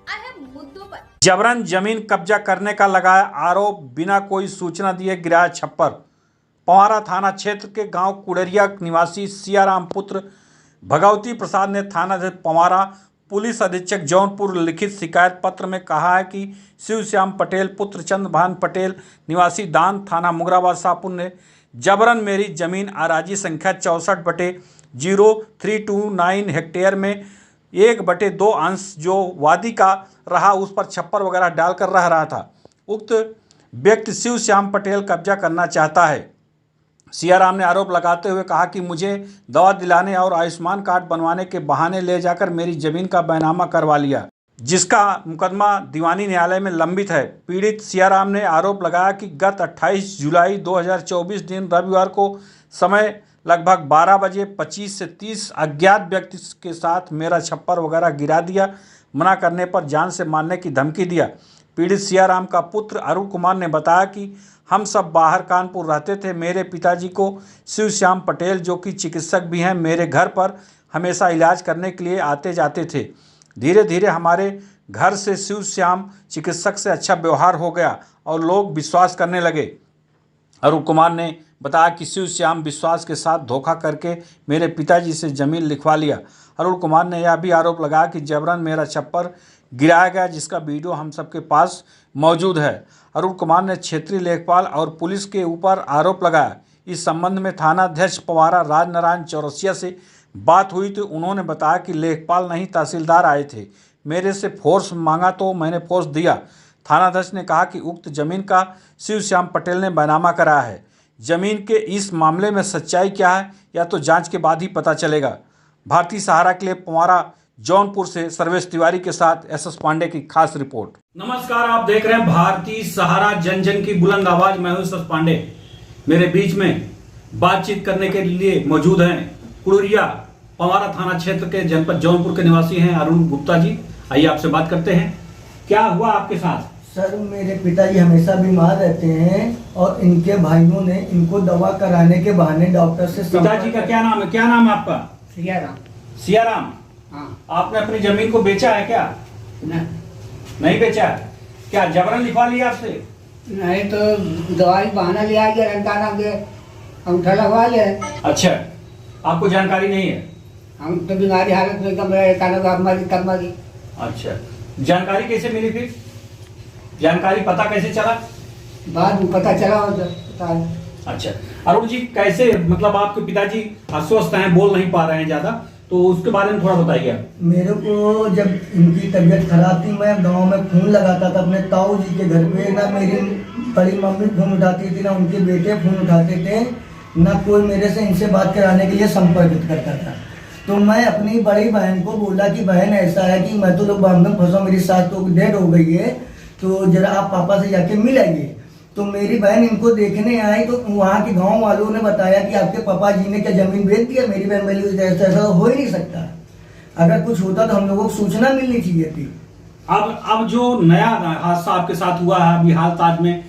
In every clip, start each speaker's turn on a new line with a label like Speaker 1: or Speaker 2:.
Speaker 1: अहम मुद्दों पर।
Speaker 2: जबरन जमीन कब्जा करने का लगाया आरोप, बिना कोई सूचना दिए गिराया छप्पर। पवारा थाना क्षेत्र के गांव कुड़रिया निवासी सियाराम पुत्र भगवती प्रसाद ने थानाध्यक्ष पवारा पुलिस अधीक्षक जौनपुर लिखित शिकायत पत्र में कहा है कि शिवश्याम पटेल पुत्र चंद्रभान पटेल निवासी दान थाना मुगराबाद शाहपुर ने जबरन मेरी जमीन अराजी संख्या 64/0329 हेक्टेयर में 1/2 अंश जो वादी का रहा उस पर छप्पर वगैरह डालकर रह रहा था। उक्त व्यक्ति शिवश्याम पटेल कब्जा करना चाहता है। सियाराम ने आरोप लगाते हुए कहा कि मुझे दवा दिलाने और आयुष्मान कार्ड बनवाने के बहाने ले जाकर मेरी जमीन का बैनामा करवा लिया, जिसका मुकदमा दीवानी न्यायालय में लंबित है। पीड़ित सियाराम ने आरोप लगाया कि गत 28 जुलाई 2024 दिन रविवार को समय लगभग 12 बजे 25 से 30 अज्ञात व्यक्ति के साथ मेरा छप्पर वगैरह गिरा दिया। मना करने पर जान से मारने की धमकी दिया। पीड़ित सियाराम का पुत्र अरुण कुमार ने बताया कि हम सब बाहर कानपुर रहते थे। मेरे पिताजी को शिवश्याम पटेल, जो कि चिकित्सक भी हैं, मेरे घर पर हमेशा इलाज करने के लिए आते जाते थे। धीरे धीरे हमारे घर से शिवश्याम चिकित्सक से अच्छा व्यवहार हो गया और लोग विश्वास करने लगे। अरुण कुमार ने बताया कि शिवश्याम विश्वास के साथ धोखा करके मेरे पिताजी से ज़मीन लिखवा लिया। अरुण कुमार ने यह भी आरोप लगाया कि जबरन मेरा छप्पर गिराया गया, जिसका वीडियो हम सबके पास मौजूद है। अरुण कुमार ने क्षेत्रीय लेखपाल और पुलिस के ऊपर आरोप लगाया। इस संबंध में थानाध्यक्ष पवारा राजनारायण चौरसिया से बात हुई तो उन्होंने बताया कि लेखपाल नहीं तहसीलदार आए थे। मेरे से फोर्स मांगा तो मैंने फोर्स दिया। थानाध्यक्ष ने कहा कि उक्त जमीन का शिवश्याम पटेल ने बैनामा कराया है। जमीन के इस मामले में सच्चाई क्या है या तो जांच के बाद ही पता चलेगा। भारतीय सहारा के लिए पवारा जौनपुर से सर्वेश तिवारी के साथ एसएस पांडे की खास रिपोर्ट। नमस्कार, आप देख रहे हैं भारतीय सहारा, जन जन की बुलंद आवाज। मैं हूं एसएस पांडे। मेरे बीच में बातचीत करने के लिए मौजूद हैं कुड़रिया पवारा थाना क्षेत्र के जनपद जौनपुर के निवासी हैं अरुण गुप्ता जी। आइए आपसे बात करते हैं। क्या हुआ आपके साथ?
Speaker 3: सर, मेरे पिताजी हमेशा बीमार रहते हैं और इनके भाइयों ने इनको दवा कराने के बहाने डॉक्टर से।
Speaker 2: पिताजी का क्या नाम है? क्या नाम है आपका?
Speaker 4: सियाराम।
Speaker 2: सियाराम।
Speaker 4: हाँ।
Speaker 2: आपने अपनी जमीन को बेचा है क्या? नहीं बेचा है। क्या जबरन लिखवा लिया आपसे?
Speaker 4: नहीं तो दवाई बहाना लिया गया, अंगूठा लगवा लिया।
Speaker 2: अच्छा, आपको जानकारी नहीं है?
Speaker 4: हम तो बीमारी हालत में कम मरी।
Speaker 2: अच्छा, जानकारी कैसे मिली फिर? जानकारी पता कैसे चला?
Speaker 4: बाद में पता चला पता।
Speaker 2: अच्छा, अरुण जी, कैसे मतलब आपके पिताजी अस्वस्थ हैं, बोल नहीं पा रहे हैं ज्यादा, तो उसके बारे में थोड़ा बताइए आप।
Speaker 3: मेरे को जब इनकी तबीयत खराब थी, मैं गांव में खून लगाता था अपने ताऊ जी के घर पे। ना मेरी बड़ी मम्मी खून उठाती थी, ना उनके बेटे खून उठाते थे, ना कोई मेरे से इनसे बात कराने के लिए संपर्क करता था। तो मैं अपनी बड़ी बहन को बोला कि बहन ऐसा है कि मैं तो लोग बॉम्बे में फंसा, मेरी सास तो डेड हो गई है, तो जरा आप पापा से जाके मिल आइए। तो मेरी बहन इनको देखने आई तो वहाँ के गांव वालों ने बताया कि आपके पापा जी ने क्या जमीन बेच दिया? मेरी बहन बोली ऐसा हो ही नहीं सकता। अगर कुछ होता तो हम लोगों को सूचना मिलनी चाहिए थी।
Speaker 2: अब जो नया हादसा आपके साथ हुआ है अभी हाल ताज में,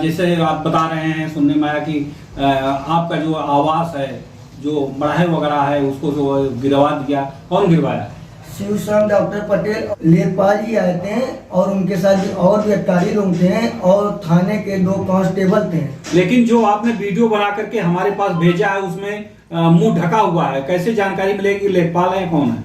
Speaker 2: जैसे आप बता रहे हैं, सुनने में आया कि आपका जो आवास है, जो मढ़ाई वगैरह है, उसको जो गिरवा दिया, कौन गिरवाया?
Speaker 3: शिवश्याम डॉक्टर पटेल लेखपाल जी आए थे और उनके साथ और भी अधिकारी लोग थे और थाने के 2 कांस्टेबल थे।
Speaker 2: लेकिन जो आपने वीडियो बना करके हमारे पास भेजा है उसमें मुंह ढका हुआ है, कैसे जानकारी मिलेगी लेखपाल है कौन है?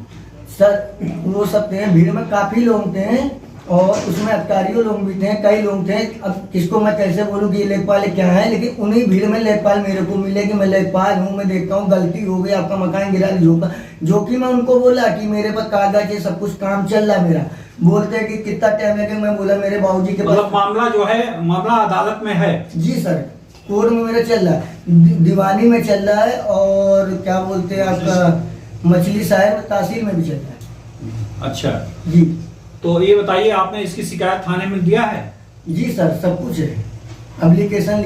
Speaker 3: सर, वो सब थे, भीड़ में काफी लोग थे और उसमें अधिकारियों लोग भी थे, कई लोग थे। अब किसको मैं कैसे बोलूँ कि लेखपाल क्या है, लेकिन उन्हीं भीड़ में लेखपाल मेरे को मिले कि मैं लेखपाल हूँ, मैं देखता हूँ गलती हो गई, आपका मकान गिरा जो कि मैं उनको बोला कि मेरे पास कागज है, सब कुछ काम चल रहा मेरा। बोलते हैं कि कितना टाइम है, कि मैं बोला मेरे बाबूजी के पास
Speaker 2: मामला जो है, मामला अदालत में है।
Speaker 3: जी सर, कोर्ट में मेरा चल रहा है, दीवानी में चल रहा है और क्या बोलते हैं आपका मछली शहर तहसील में भी चल रहा है।
Speaker 2: अच्छा
Speaker 3: जी,
Speaker 2: तो ये बताइए, आपने इसकी शिकायत थाने में दिया है?
Speaker 3: जी सर, सब कुछ है। एप्लीकेशन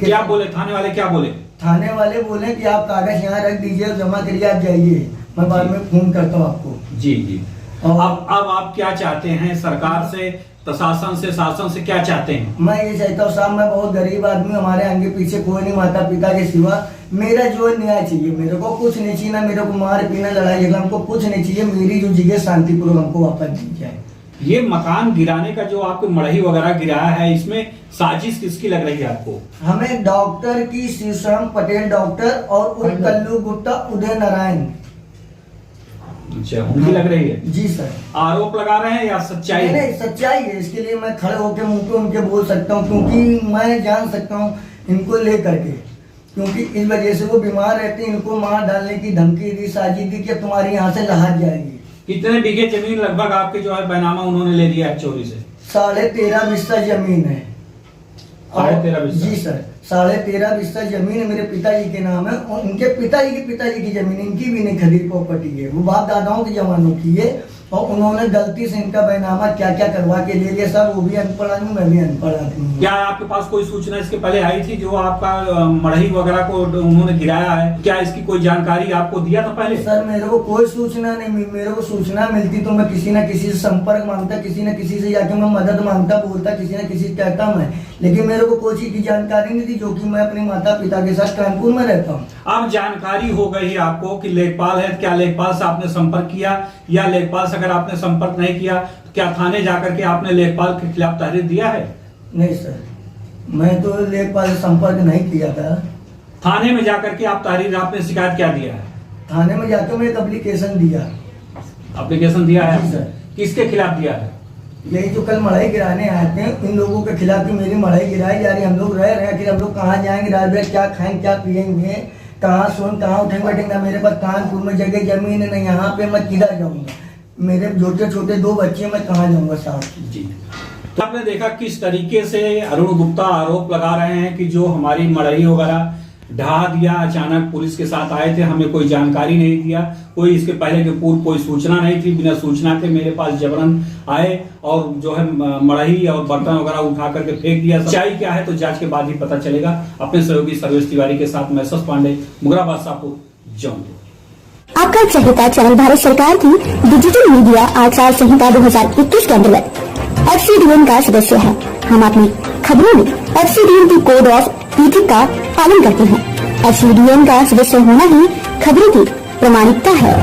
Speaker 2: क्या बोले थाने वाले? क्या बोले?
Speaker 3: थाने वाले बोले कि आप कागज यहाँ रख दीजिए और जमा करिए, आप जाइए, मैं बाद में फोन करता हूँ आपको।
Speaker 2: जी जी। अब आप क्या चाहते हैं सरकार से, प्रशासन से, शासन से क्या चाहते हैं?
Speaker 3: मैं ये चाहता हूँ साहब, मैं बहुत गरीब आदमी, हमारे आगे पीछे कोई नहीं, माता पिता के सिवा मेरा जो है न्याय चाहिए, मेरे को कुछ नहीं चाहिए, ना मेरे को मार पीना लड़ाई झगड़ा हमको कुछ नहीं चाहिए, मेरी जो जगह शांतिपूर्वक हमको वापस दी जाए।
Speaker 2: ये मकान गिराने का जो आपको मड़ही वगैरह गिराया है, इसमें साजिश किसकी लग रही है आपको?
Speaker 3: हमें डॉक्टर की, शिवश्याम पटेल डॉक्टर और कल्लू गुप्ता, उदय नारायण।
Speaker 2: अच्छा, उनकी लग रही है?
Speaker 3: जी सर।
Speaker 2: आरोप लगा रहे हैं या सच्चाई?
Speaker 3: नहीं, सच्चाई है। इसके लिए मैं खड़े होकर मुंह पे उनके बोल सकता हूँ, क्योंकि मैं जान सकता हूँ इनको ले करके, क्योंकि इस वजह से वो बीमार रहते हैं। इनको मार डालने की धमकी दी, साजिश दी कि तुम्हारी यहाँ से लहाज जाएगी।
Speaker 2: कितने बीघे जमीन लगभग आपके जो है बैनामा उन्होंने ले लिया है चोरी से?
Speaker 3: 13.5 बिस्सा जमीन है।
Speaker 2: 13.5 बिस्सा?
Speaker 3: जी सर, 13.5 बिस्सा जमीन है मेरे पिताजी के नाम है, और उनके पिताजी की जमीन, इनकी भी नहीं खरीद प्रॉपर्टी है, वो बाप दादाओं के जमानों की है। और उन्होंने गलती से इनका बैनामा क्या क्या करवा के ले लिया सर। वो भी अनपढ़ आदमी, मैं भी अनपढ़ आदमी हूँ।
Speaker 2: क्या आपके पास कोई सूचना इसके पहले आई थी जो आपका मड़ही वगैरह को उन्होंने गिराया है? क्या इसकी कोई जानकारी आपको दिया था पहले?
Speaker 3: सर मेरे को कोई सूचना नहीं, मेरे को सूचना मिलती तो मैं किसी न किसी से संपर्क मांगता, किसी न किसी से जाके मैं मदद मांगता, बोलता, किसी न किसी से कहता मैं, लेकिन मेरे को कोई चीज की जानकारी नहीं थी, जो कि मैं अपने माता पिता के साथ कानपुर में रहता हूँ।
Speaker 2: अब जानकारी हो गई आपको कि लेखपाल है, क्या लेखपाल से आपने संपर्क किया? या लेखपाल से अगर आपने संपर्क नहीं किया तो क्या थाने जाकर के आपने लेखपाल के खिलाफ तहरीर दिया है?
Speaker 3: नहीं सर, मैं तो लेखपाल से संपर्क नहीं किया था।
Speaker 2: थाने में जाकर के आप तहरीर, आपने शिकायत क्या दिया है?
Speaker 3: थाने में जाकर मैं एक एप्लीकेशन दिया।
Speaker 2: एप्लीकेशन दिया है?
Speaker 3: जी सर।
Speaker 2: किसके खिलाफ दिया है?
Speaker 3: यही जो कल मड़ाई गिराने आए थे, इन लोगों के खिलाफ ही मेरी मड़ाई गिराई जा रही। हम लोग रह रहे हैं कि हम लोग कहाँ जाएंगे, रात भर क्या खाएंगे, क्या पियेंगे, कहाँ सोएंगे, कहाँ उठेंगे बैठेंगे। मेरे पास कानपुर में जगह जमीन है नहीं, यहाँ पे मैं किधर जाऊँगा? मेरे छोटे छोटे 2 बच्चे, मैं कहाँ जाऊँगा साहब?
Speaker 2: जी। तो आपने देखा किस तरीके से अरुण गुप्ता आरोप लगा रहे हैं कि जो हमारी मड़ही वगैरह ढहा दिया, अचानक पुलिस के साथ आए थे, हमें कोई जानकारी नहीं दिया, कोई इसके पहले के पूर्व कोई सूचना नहीं थी, बिना सूचना के मेरे पास जबरन आए और जो है मड़ही और बर्तन वगैरह उठा करके फेंक दिया। सच्चाई क्या है तो जांच के बाद ही पता चलेगा। अपने सहयोगी सर्वेश तिवारी के साथ मैं सस पांडे, मुगराबाद शाहपुर, जौनपुर।
Speaker 1: आपका चाहता चैनल भारत सरकार की डिजिटल मीडिया आचार संहिता 2021 के अंतर्गत FCDN का सदस्य है। हम अपनी खबरों में FCDN की कोड ऑफ एथिक्स का पालन करते हैं। FCDN का सदस्य होना ही खबरों की प्रामाणिकता है।